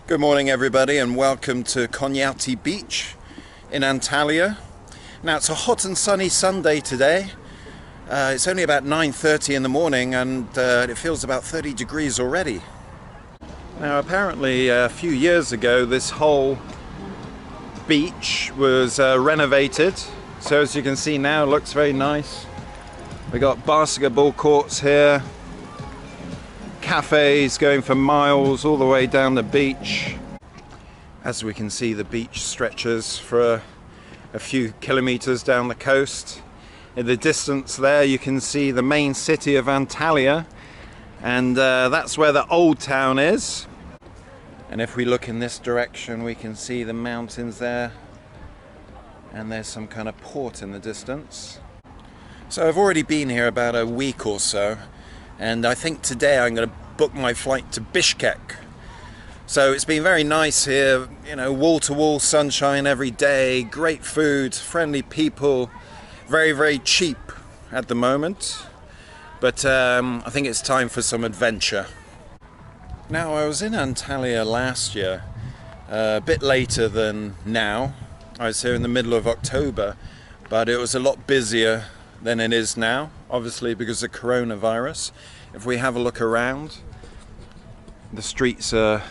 Good morning everybody and welcome to Hadrians Beach in Antalya. Now it's a hot and sunny Sunday today. It's only about 9:30 in the morning and it feels about 30 degrees already. Now apparently a few years ago this whole beach was renovated. So as you can see now, it looks very nice. We got basketball courts here, cafes going for miles all the way down the beach. As we can see, the beach stretches for a few kilometers down the coast. In the distance there you can see the main city of Antalya, and that's where the old town is. And if we look in this direction we can see the mountains there, and there's some kind of port in the distance. So I've already been here about a week or so, and I think today I'm going to book my flight to Bishkek. So it's been very nice here, you know, wall-to-wall sunshine every day, great food, friendly people, very cheap at the moment. But I think it's time for some adventure. Now I was in Antalya last year, a bit later than now. I was here in the middle of October, but it was a lot busier than it is now, obviously because of coronavirus. If we have a look around, the streets are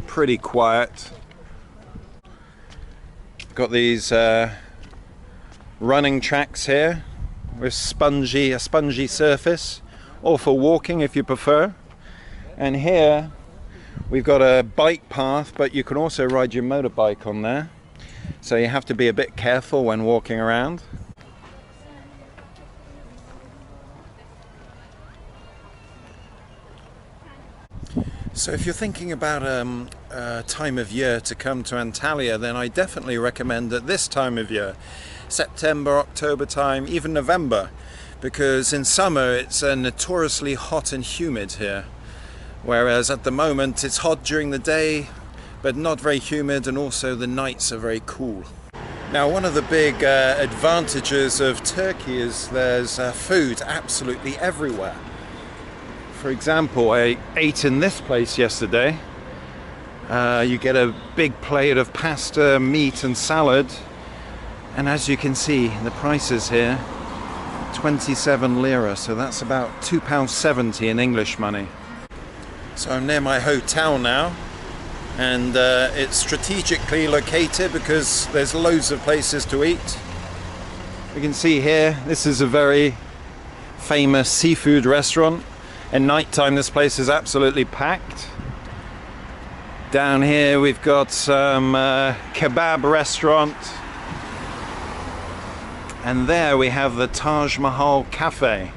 pretty quiet. Got these running tracks here with a spongy surface, or for walking if you prefer. And here we've got a bike path, but you can also ride your motorbike on there. So you have to be a bit careful when walking around. So if you're thinking about a time of year to come to Antalya, then I definitely recommend at this time of year, September, October time, even November, because in summer it's notoriously hot and humid here, whereas at the moment it's hot during the day but not very humid, and also the nights are very cool. Now one of the big advantages of Turkey is there's food absolutely everywhere. For example, I ate in this place yesterday. You get a big plate of pasta, meat and salad, and as you can see the prices here, 27 lira, so that's about £2.70 in English money. So I'm near my hotel now, and it's strategically located because there's loads of places to eat. You can see here, this is a very famous seafood restaurant. At night time this place is absolutely packed. Down here we've got some kebab restaurant, and there we have the Taj Mahal cafe.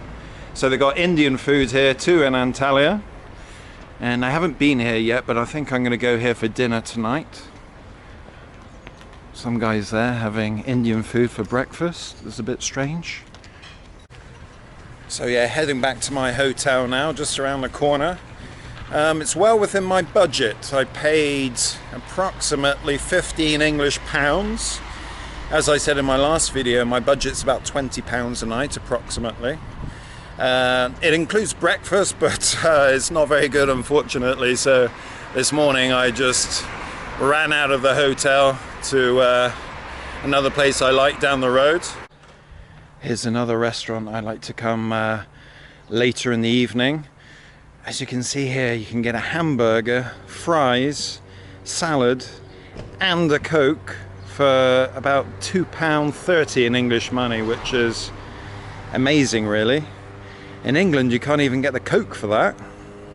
So they've got Indian food here too in Antalya, and I haven't been here yet, but I think I'm going to go here for dinner tonight. Some guys there having Indian food for breakfast. It's a bit strange. So yeah, heading back to my hotel now, just around the corner. It's well within my budget. I paid approximately 15 English pounds. As I said in my last video, my budget's about £20 a night approximately. It includes breakfast, but it's not very good unfortunately. So this morning I just ran out of the hotel to another place I like down the road. Here's another restaurant I like to come later in the evening. As you can see here, you can get a hamburger, fries, salad and a Coke for about £2.30 in English money, which is amazing really. In England you can't even get the Coke for that.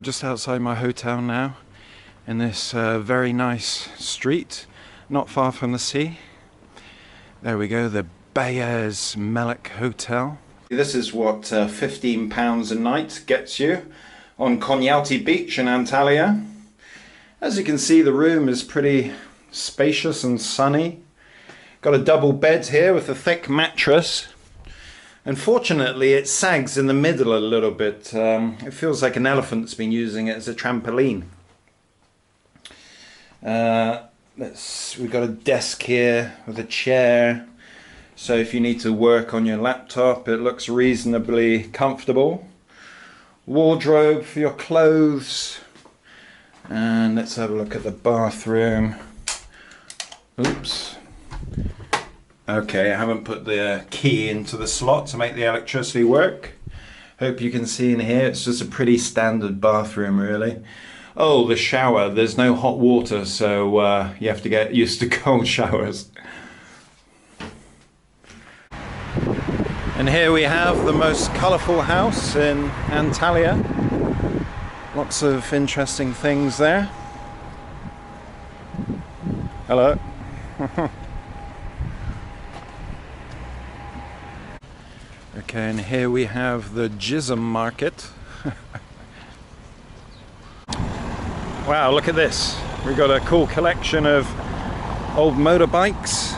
Just outside my hotel now, in this very nice street, not far from the sea. There we go, the Bayers Melek Hotel. This is what £15 a night gets you on Hadrians Beach in Antalya. As you can see, the room is pretty spacious and sunny. Got a double bed here with a thick mattress. Unfortunately it sags in the middle a little bit. It feels like an elephant's been using it as a trampoline. We've got a desk here with a chair. So if you need to work on your laptop, it looks reasonably comfortable. Wardrobe for your clothes. And let's have a look at the bathroom. Oops. Okay, I haven't put the key into the slot to make the electricity work. Hope you can see in here, it's just a pretty standard bathroom really. Oh, the shower, there's no hot water, so you have to get used to cold showers. And here we have the most colourful house in Antalya. Lots of interesting things there. Hello. Okay, and here we have the Jism market. Wow, look at this. We've got a cool collection of old motorbikes,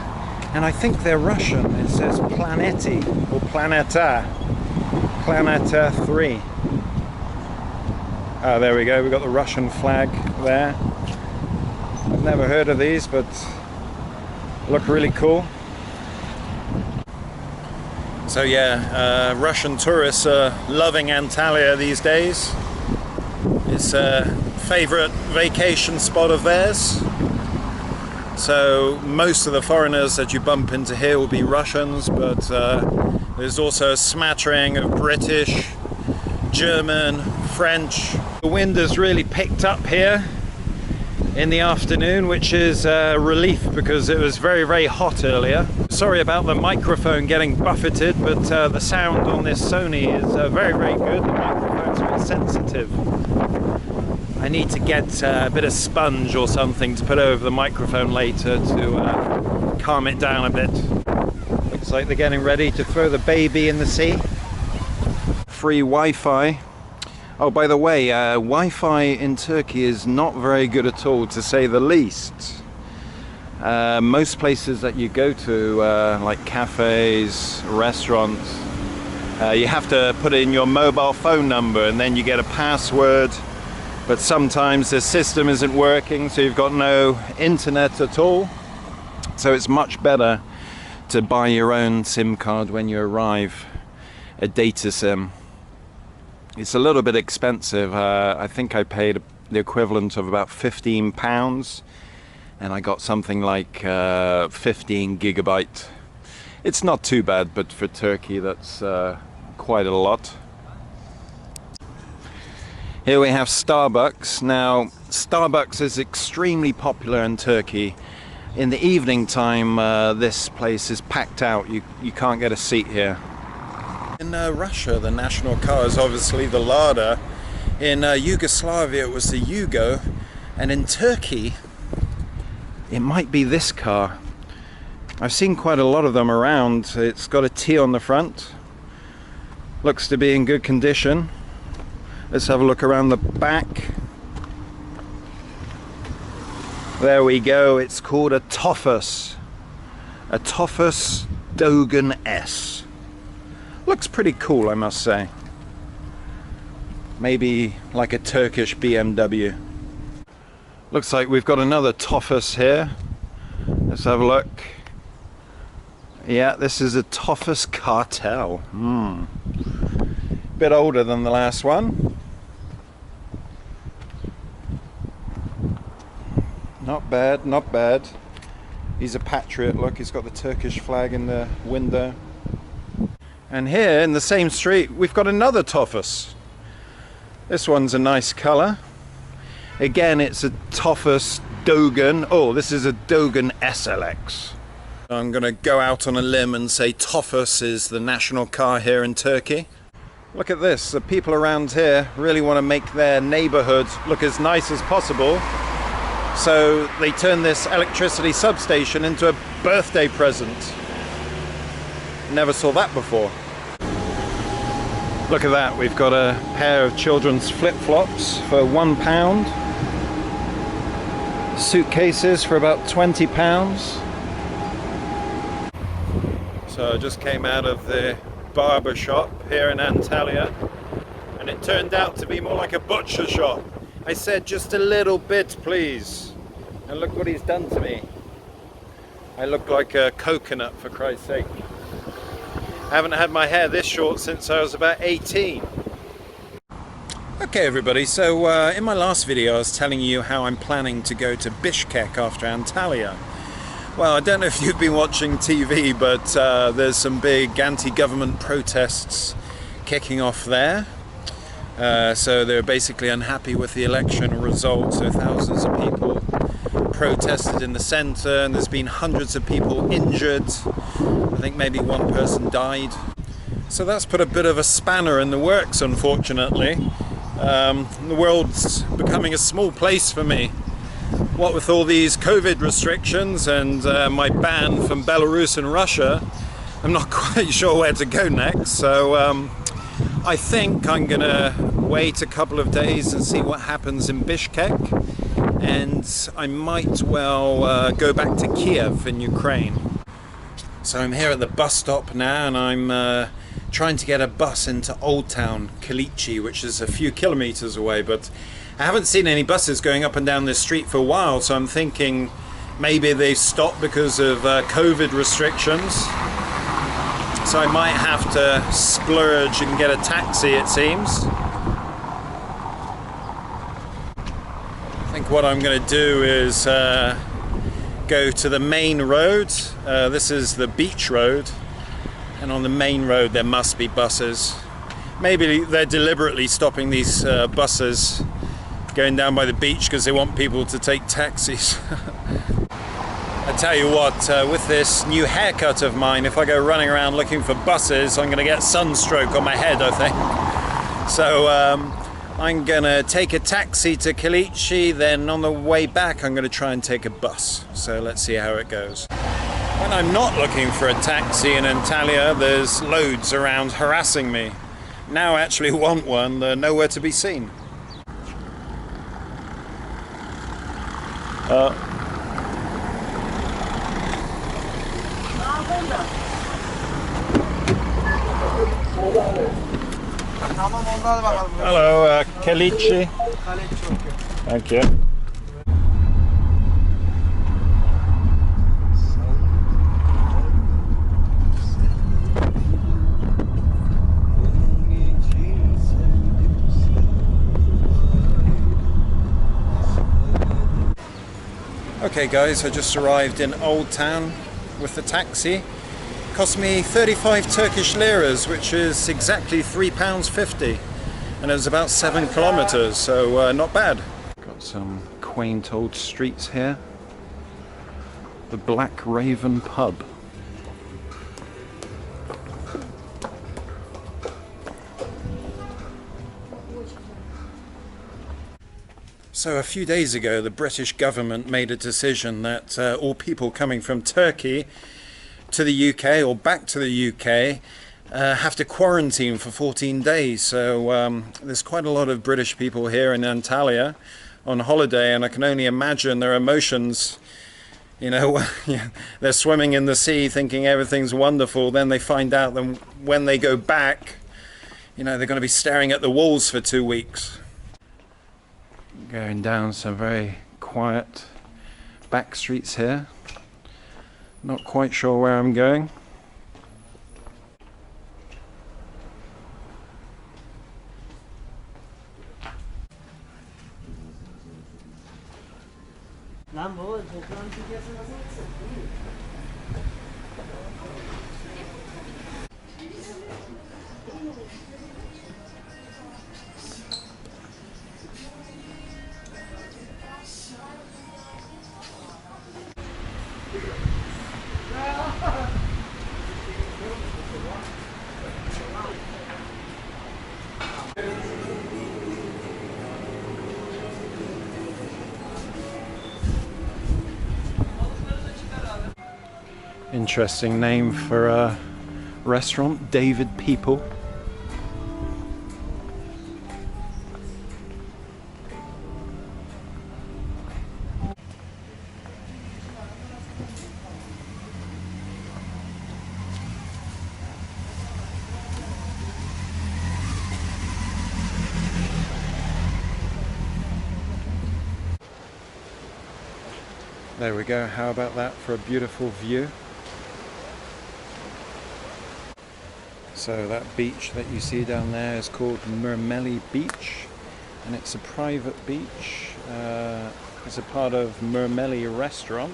and I think they're Russian. It says Planety or Planeta. Planeta 3. Oh, there we go. We've got the Russian flag there. I've never heard of these, but look really cool. So yeah, Russian tourists are loving Antalya these days. It's a favorite vacation spot of theirs. So most of the foreigners that you bump into here will be Russians, but there's also a smattering of British, German, French. The wind has really picked up here in the afternoon, which is a relief because it was very, very hot earlier. Sorry about the microphone getting buffeted, but the sound on this Sony is very, very good. The microphone's very sensitive. I need to get a bit of sponge or something to put over the microphone later to calm it down a bit. Looks like they're getting ready to throw the baby in the sea. Free Wi-Fi. Oh, by the way, Wi-Fi in Turkey is not very good at all, to say the least. Most places that you go to, like cafes, restaurants, you have to put in your mobile phone number and then you get a password. But sometimes the system isn't working, so you've got no internet at all. So it's much better to buy your own SIM card when you arrive, a data SIM. It's a little bit expensive. I think I paid the equivalent of about £15, and I got something like 15 gigabyte. It's not too bad, but for Turkey that's quite a lot. Here we have Starbucks. Now, Starbucks is extremely popular in Turkey. In the evening time, this place is packed out. You can't get a seat here. In Russia, the national car is obviously the Lada. In Yugoslavia, it was the Yugo. And in Turkey, it might be this car. I've seen quite a lot of them around. It's got a T on the front. Looks to be in good condition. Let's have a look around the back. There we go. It's called a Tophus. A Tophus Dogan S. Looks pretty cool, I must say. Maybe like a Turkish BMW. Looks like we've got another Tophus here. Let's have a look. Yeah, this is a Tophus Cartel. Bit older than the last one. Not bad, not bad. He's a patriot, look, he's got the Turkish flag in the window. And here in the same street we've got another Tophus. This one's a nice colour. Again, it's a Tophus Dogan. Oh, this is a Dogan SLX. I'm gonna go out on a limb and say Tophus is the national car here in Turkey. Look at this, the people around here really want to make their neighbourhood look as nice as possible. So they turn this electricity substation into a birthday present. Never saw that before. Look at that, we've got a pair of children's flip-flops for £1. Suitcases for about £20. So I just came out of the barber shop here in Antalya, and it turned out to be more like a butcher shop. I said, just a little bit, please. And look what he's done to me. I look like a coconut, for Christ's sake. I haven't had my hair this short since I was about 18. Okay everybody, so in my last video I was telling you how I'm planning to go to Bishkek after Antalya. Well, I don't know if you've been watching TV, but there's some big anti-government protests kicking off there. So they're basically unhappy with the election results, so thousands of people protested in the centre and there's been hundreds of people injured. I think maybe one person died. So that's put a bit of a spanner in the works, unfortunately. The world's becoming a small place for me. What with all these COVID restrictions and my ban from Belarus and Russia, I'm not quite sure where to go next. So I think I'm gonna wait a couple of days and see what happens in Bishkek, and I might well go back to Kiev in Ukraine. So I'm here at the bus stop now, and I'm trying to get a bus into Old Town, Kalichi, which is a few kilometers away, but I haven't seen any buses going up and down this street for a while, so I'm thinking maybe they've stopped because of COVID restrictions. So I might have to splurge and get a taxi, it seems. I think what I'm going to do is go to the main road. This is the beach road. And on the main road there must be buses. Maybe they're deliberately stopping these buses going down by the beach because they want people to take taxis. I tell you what, with this new haircut of mine, if I go running around looking for buses, I'm going to get sunstroke on my head, I think. So I'm going to take a taxi to Kalichi, then on the way back I'm going to try and take a bus. So let's see how it goes. When I'm not looking for a taxi in Antalya, there's loads around harassing me. Now I actually want one, they're nowhere to be seen. Hello, Kalichi. Thank you. Okay guys, I just arrived in Old Town with the taxi. Cost me 35 Turkish liras, which is exactly £3.50, and it was about 7 kilometers, so not bad. Got some quaint old streets here. The Black Raven pub. So a few days ago the British government made a decision that all people coming from Turkey to the UK or back to the UK have to quarantine for 14 days. So there's quite a lot of British people here in Antalya on holiday, and I can only imagine their emotions. You know, they're swimming in the sea thinking everything's wonderful, then they find out that when they go back, you know, they're going to be staring at the walls for 2 weeks. Going down some very quiet back streets here. Not quite sure where I'm going. Interesting name for a restaurant, David People. There we go, how about that for a beautiful view? So that beach that you see down there is called Murmeli Beach. and it's a private beach. It's a part of Murmeli restaurant.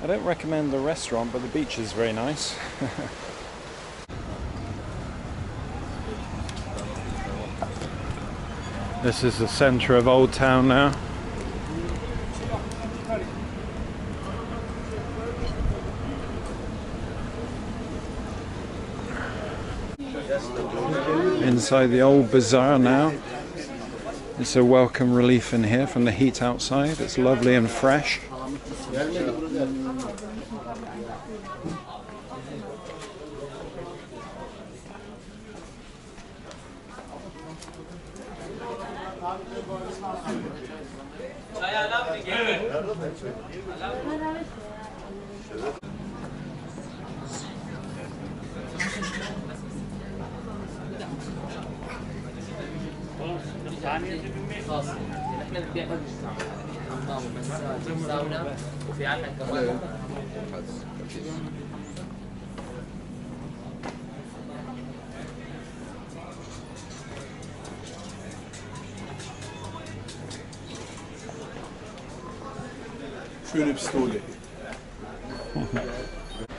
I don't recommend the restaurant, but the beach is very nice. This is the center of Old Town now. Inside the old bazaar now. It's a welcome relief in here from the heat outside. It's lovely and fresh.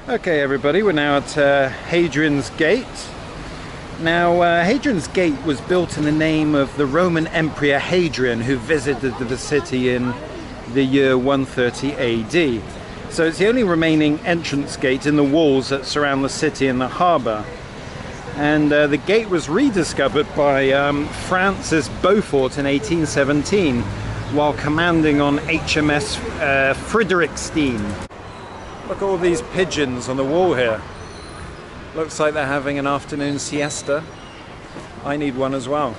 Okay everybody, we're now at Hadrian's Gate. Now Hadrian's Gate was built in the name of the Roman Emperor Hadrian, who visited the city in the year 130 AD. So it's the only remaining entrance gate in the walls that surround the city and the harbour. And the gate was rediscovered by Francis Beaufort in 1817 while commanding on HMS Friedrichstein. Look at all these pigeons on the wall here. Looks like they're having an afternoon siesta. I need one as well.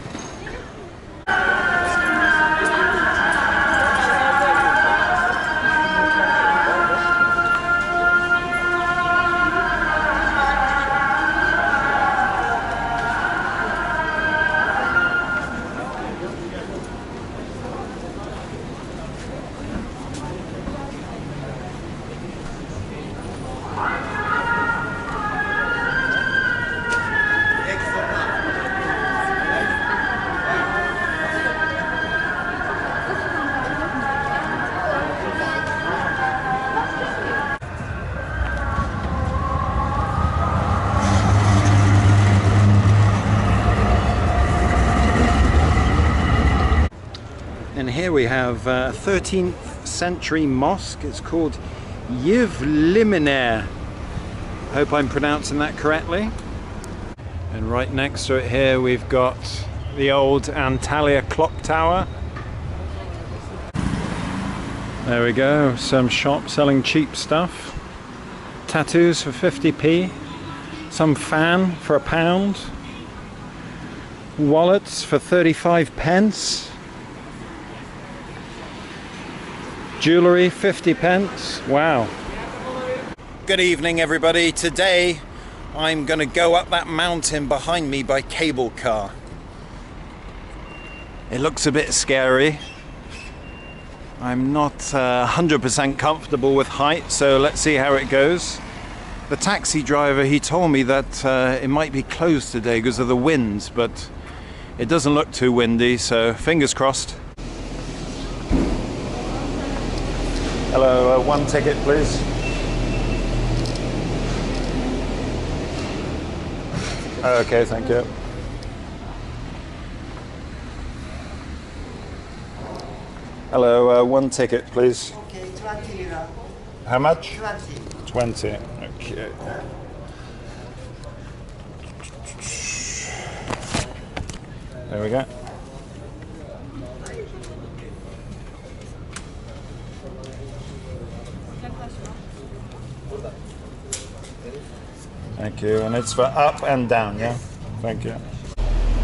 And here we have a 13th century mosque. It's called Yevliminair. Hope I'm pronouncing that correctly. And right next to it here we've got the old Antalya clock tower. There we go, some shops selling cheap stuff. Tattoos for 50p. Some fan for £1. Wallets for 35 pence. Jewellery, 50 pence. Wow. Good evening everybody. Today I'm going to go up that mountain behind me by cable car. It looks a bit scary. I'm not 100% comfortable with height, so let's see how it goes. The taxi driver, he told me that it might be closed today because of the wind, but it doesn't look too windy, so fingers crossed. Hello, one ticket please. Okay, thank you. Hello, one ticket please. Okay, 20 lira. How much? 20. 20, okay. There we go. Thank you, and it's for up and down, yeah? Thank you.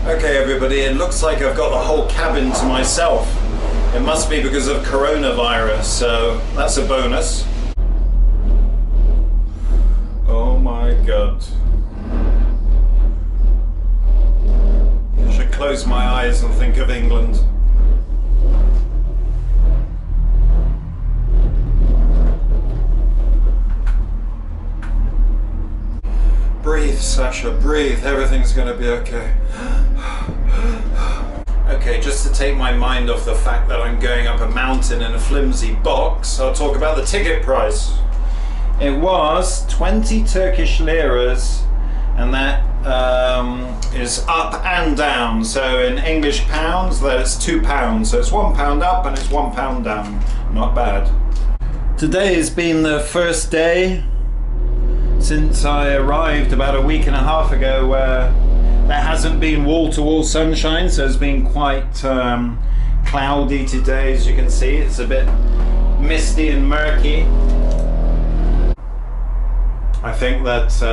Okay everybody, it looks like I've got the whole cabin to myself. It must be because of coronavirus, so that's a bonus. Oh my god. I should close my eyes and think of England. Breathe, Sasha, breathe. Everything's going to be okay. Okay, just to take my mind off the fact that I'm going up a mountain in a flimsy box, I'll talk about the ticket price. It was 20 Turkish liras, and that is up and down. So in English pounds, that's £2. So it's £1 up and it's £1 down. Not bad. Today has been the first day since I arrived about a week and a half ago where there hasn't been wall-to-wall sunshine, so it's been quite cloudy today. As you can see, it's a bit misty and murky. I think that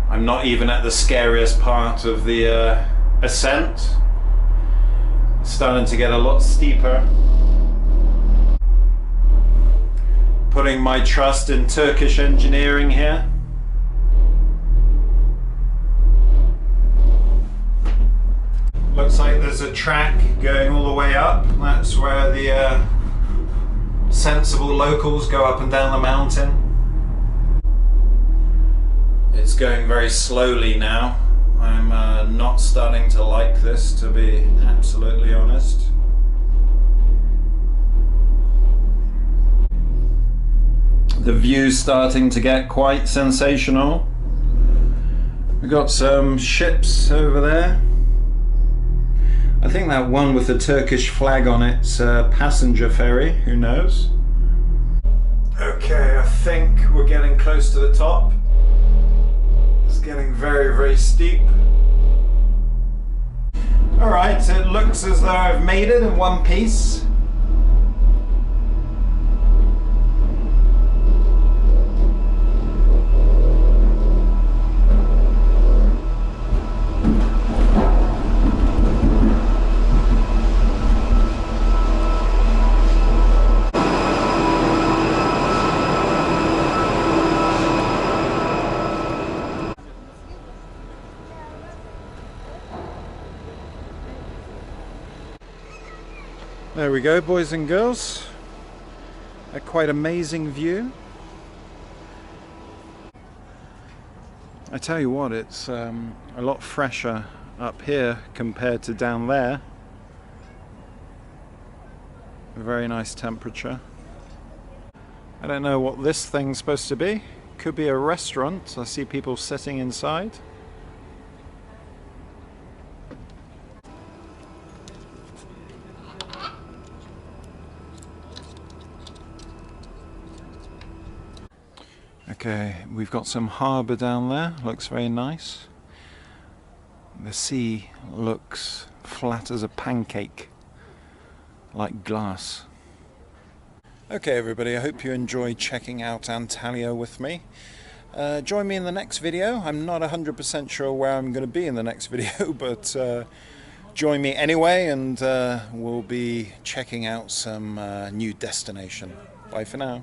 I'm not even at the scariest part of the ascent. It's starting to get a lot steeper. Putting my trust in Turkish engineering here. Looks like there's a track going all the way up. That's where the sensible locals go up and down the mountain. It's going very slowly now. I'm not starting to like this, to be absolutely honest. The view's starting to get quite sensational. We've got some ships over there. I think that one with the Turkish flag on it's a passenger ferry, who knows? Okay, I think we're getting close to the top. It's getting very, very steep. Alright, it looks as though I've made it in one piece. There we go, boys and girls. A quite amazing view. I tell you what, it's a lot fresher up here compared to down there. A very nice temperature. I don't know what this thing's supposed to be. Could be a restaurant. I see people sitting inside. Okay, we've got some harbour down there, looks very nice. The sea looks flat as a pancake, like glass. Okay everybody, I hope you enjoyed checking out Antalya with me. Join me in the next video. I'm not 100% sure where I'm going to be in the next video, but join me anyway, and we'll be checking out some new destination. Bye for now.